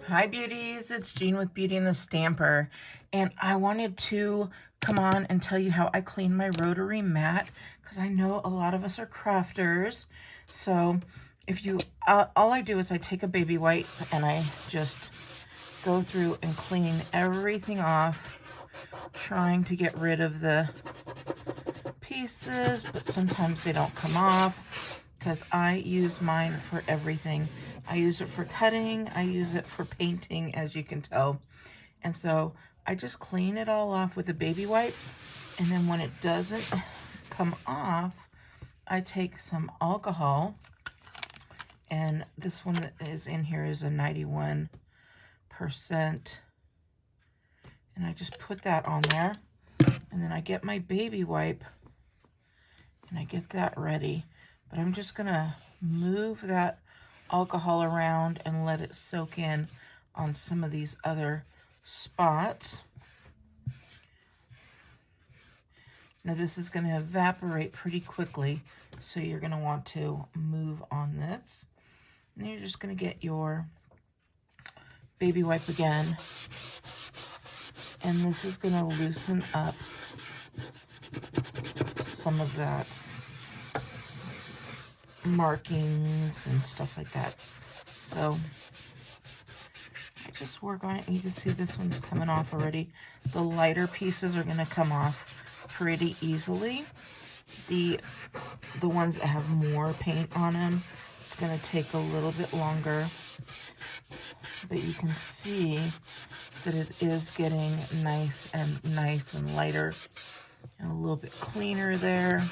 Hi beauties, it's Jean with Beauty and the Stamper, and I wanted to come on and tell you how I clean my rotary mat, because I know a lot of us are crafters. So if you, all I do is I take a baby wipe and I just go through and clean everything off, trying to get rid of the pieces, but sometimes they don't come off because I use mine for everything. I use it for cutting, I use it for painting, as you can tell. And so I just clean it all off with a baby wipe, and then when it doesn't come off, I take some alcohol, and this one that is in here is a 91%, and I just put that on there, and then I get my baby wipe, and I get that ready. But I'm just gonna move that alcohol around and let it soak in on some of these other spots. Now this is going to evaporate pretty quickly, so you're going to want to move on this. And you're just going to get your baby wipe again, and this is going to loosen up some of that markings and stuff like that. So I just work on it, and you can see this one's coming off already. The lighter pieces are going to come off pretty easily. The ones that have more paint on them, it's going to take a little bit longer, but you can see that it is getting nice and lighter and a little bit cleaner there.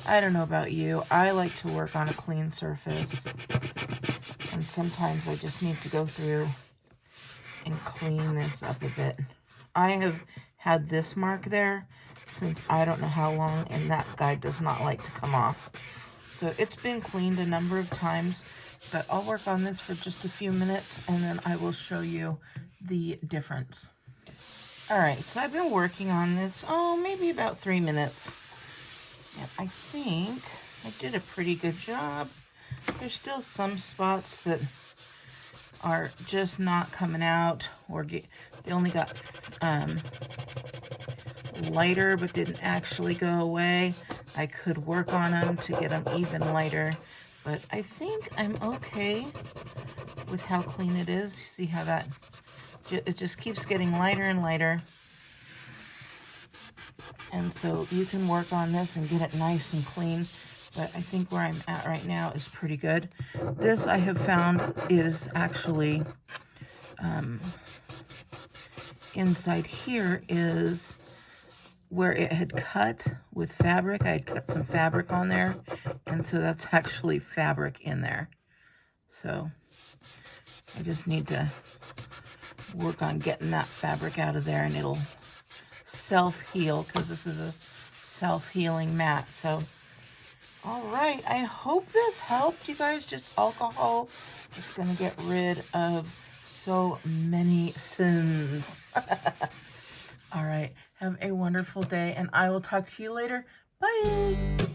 I don't know about you. I like to work on a clean surface, and sometimes I just need to go through and clean this up a bit. I have had this mark there since I don't know how long, and that guy does not like to come off. So it's been cleaned a number of times, but I'll work on this for just a few minutes, and then I will show you the difference. All right, so I've been working on this, maybe about 3 minutes. And I think I did a pretty good job. There's still some spots that are just not coming out, or they only got lighter but didn't actually go away. I could work on them to get them even lighter, but I think I'm okay with how clean it is. See how that, it just keeps getting lighter and lighter. And so you can work on this and get it nice and clean, but I think where I'm at right now is pretty good. This I have found is actually, inside here is where it had cut with fabric. I had cut some fabric on there, and so that's actually fabric in there. So I just need to work on getting that fabric out of there, and it'll self-heal, because this is a self-healing mat. So all right, I hope this helped you guys. Just alcohol is going to get rid of so many sins. All right, have a wonderful day, and I will talk to you later. Bye.